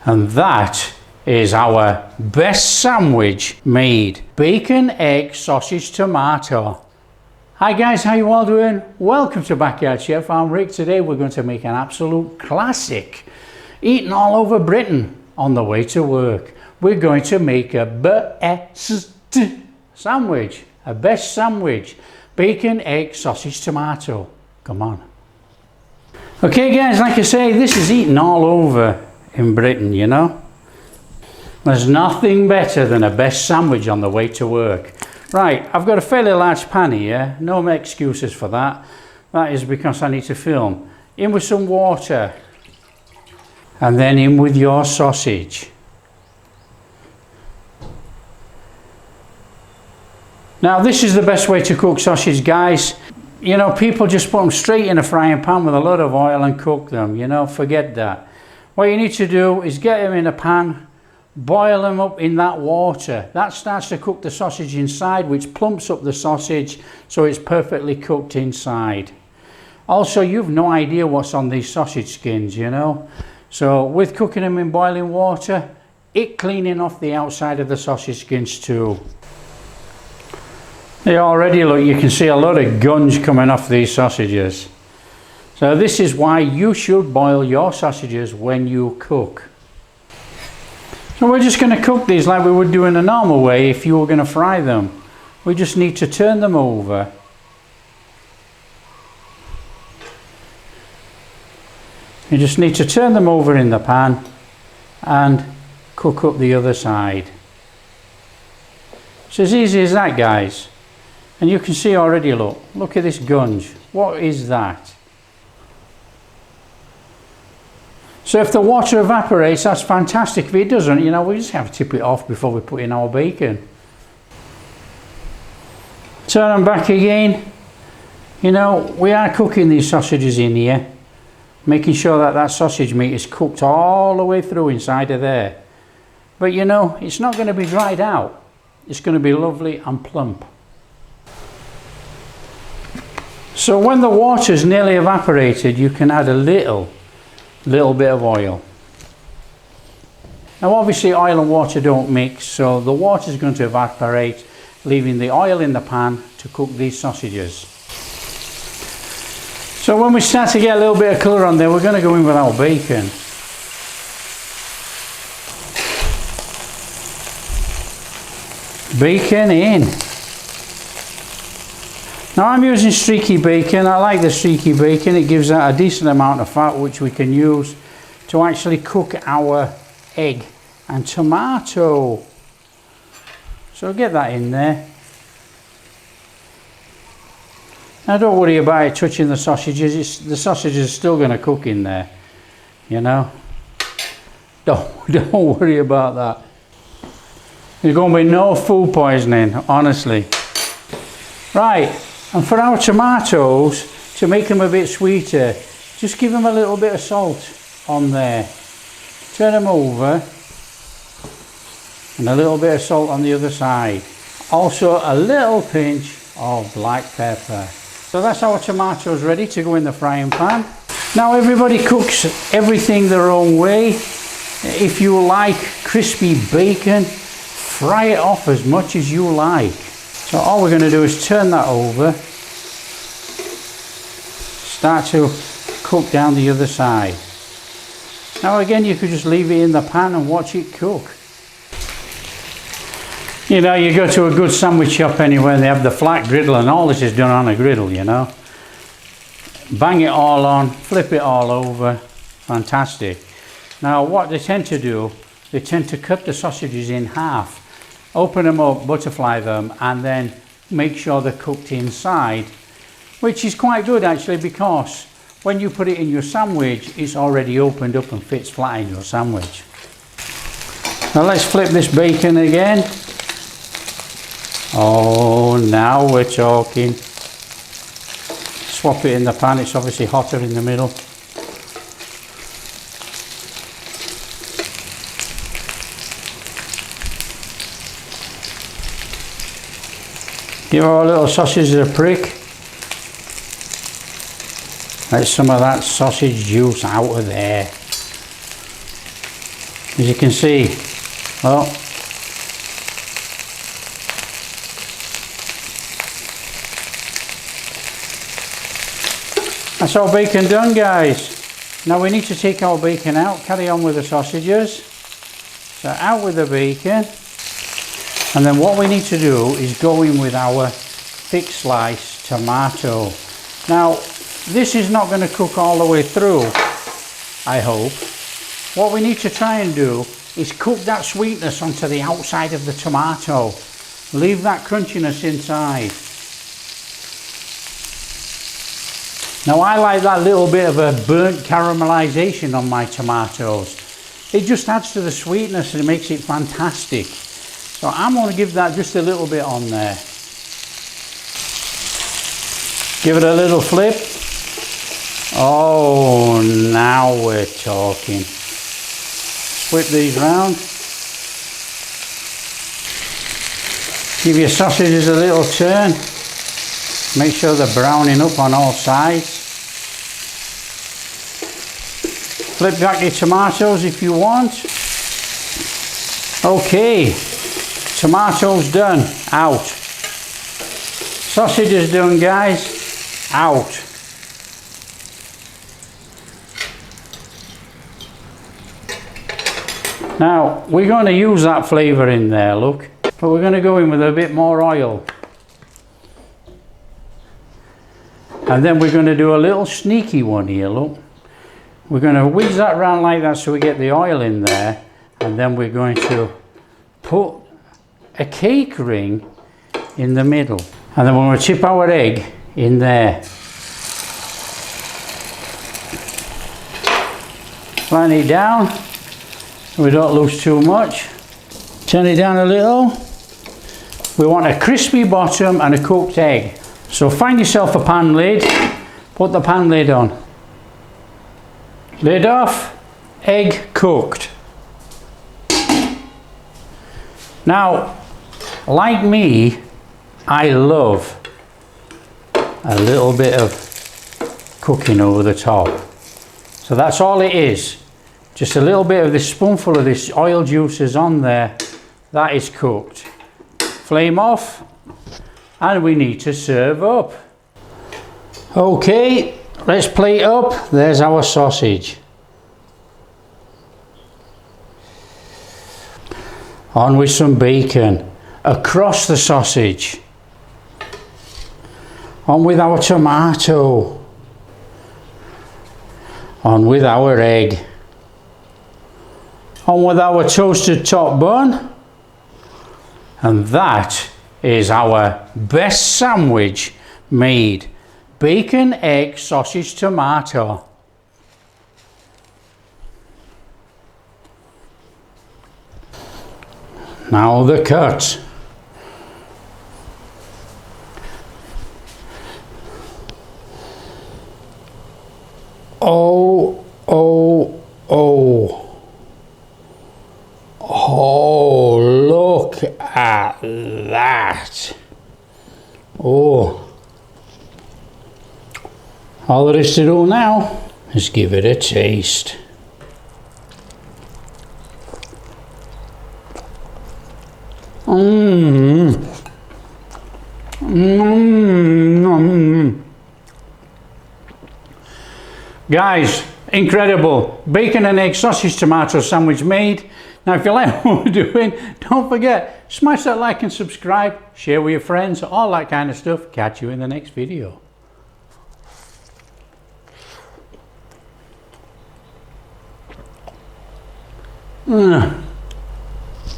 And that is our best sandwich made. Bacon, egg, sausage, tomato. Hi guys, how you all doing? Welcome to Backyard Chef. I'm Rick. Today we're going to make an absolute classic, eaten all over Britain on the way to work. We're going to make a B.E.S.T sandwich, a best sandwich. Bacon, egg, sausage, tomato. Come on. Okay guys, like I say, this is eaten all over in Britain, you know. There's nothing better than a best sandwich on the way to work. Right, I've got a fairly large pan here, no excuses for that. That is because I need to film. In with some water, and then in with your sausage. Now this is the best way to cook sausage, guys. You know, people just put them straight in a frying pan with a lot of oil and cook them, you know, forget that. What you need to do is get them in a pan, boil them up in that water. That starts to cook the sausage inside, which plumps up the sausage so it's perfectly cooked inside. Also, you've no idea what's on these sausage skins, you know. So with cooking them in boiling water, it cleaning off the outside of the sausage skins too. They already look, you can see a lot of gunge coming off these sausages. So this is why you should boil your sausages when you cook. So we're just going to cook these like we would do in a normal way if you were going to fry them. We just need to turn them over. You just need to turn them over in the pan and cook up the other side. It's as easy as that, guys. And you can see already, look at this gunge. What is that? So if the water evaporates, that's fantastic. If it doesn't, you know, we just have to tip it off before we put in our bacon. Turn them back again. You know, we are cooking these sausages in here, making sure that that sausage meat is cooked all the way through inside of there. But you know, it's not going to be dried out. It's going to be lovely and plump. So when the water's nearly evaporated, you can add a little bit of oil. Now obviously oil and water don't mix, so the water is going to evaporate, leaving the oil in the pan to cook these sausages. So when we start to get a little bit of colour on there, we're going to go in with our bacon. Bacon in. Now I'm using streaky bacon. I like the streaky bacon. It gives that a decent amount of fat which we can use to actually cook our egg and tomato. So get that in there. Now don't worry about it touching the sausages. The sausages are still going to cook in there, you know. Don't worry about that. There's going to be no food poisoning, honestly. Right. And for our tomatoes, to make them a bit sweeter, just give them a little bit of salt on there. Turn them over, and a little bit of salt on the other side. Also a little pinch of black pepper. So that's our tomatoes ready to go in the frying pan. Now everybody cooks everything their own way. If you like crispy bacon, fry it off as much as you like. So all we're going to do is turn that over, start to cook down the other side. Now again, you could just leave it in the pan and watch it cook. You know, you go to a good sandwich shop anywhere, they have the flat griddle and all this is done on a griddle, you know. Bang it all on, flip it all over, fantastic. Now what they tend to do, they tend to cut the sausages in half. Open them up, butterfly them, and then make sure they're cooked inside, which is quite good actually, because when you put it in your sandwich, it's already opened up and fits flat in your sandwich. Now let's flip this bacon again. Oh, now we're talking. Swap it in the pan, it's obviously hotter in the middle. Give our little sausages a prick. Let some of that sausage juice out of there. as you can see. Well, that's our bacon done, guys. Now we need to take our bacon out, carry on with the sausages. So out with the bacon. And then what we need to do is go in with our thick sliced tomato. Now, this is not going to cook all the way through, I hope. What we need to try and do is cook that sweetness onto the outside of the tomato. Leave that crunchiness inside. Now I like that little bit of a burnt caramelization on my tomatoes. It just adds to the sweetness and it makes it fantastic. So I'm going to give that just a little bit on there. Give it a little flip. Oh, now we're talking. Whip these round. Give your sausages a little turn. Make sure they're browning up on all sides. Flip back your tomatoes if you want. Okay, tomatoes done, out. Sausages done, guys, out. Now, we're going to use that flavour in there, look. But we're going to go in with a bit more oil. And then we're going to do a little sneaky one here, look. We're going to whiz that round like that so we get the oil in there. And then we're going to put a cake ring in the middle. And then we're going to chip our egg in there. Flatten it down so we don't lose too much. Turn it down a little. We want a crispy bottom and a cooked egg. So find yourself a pan lid, put the pan lid on. Lid off, egg cooked. Now, like me, I love a little bit of cooking over the top. So that's all it is. Just a little bit of this spoonful of this oil juices on there. That is cooked. Flame off. And we need to serve up. Okay, let's plate up. There's our sausage. On with some bacon across the sausage. On with our tomato. On with our egg. On with our toasted top bun. And that is our best sandwich made. Bacon, egg, sausage, tomato. Now the cut. Oh, oh, oh. Oh, look at that. Oh. All there is to do now is give it a taste. Mmm. Mmm. Guys, incredible. Bacon and egg sausage tomato sandwich made. Now if you like what we're doing, don't forget, smash that like and subscribe, share with your friends, all that kind of stuff. Catch you in the next video.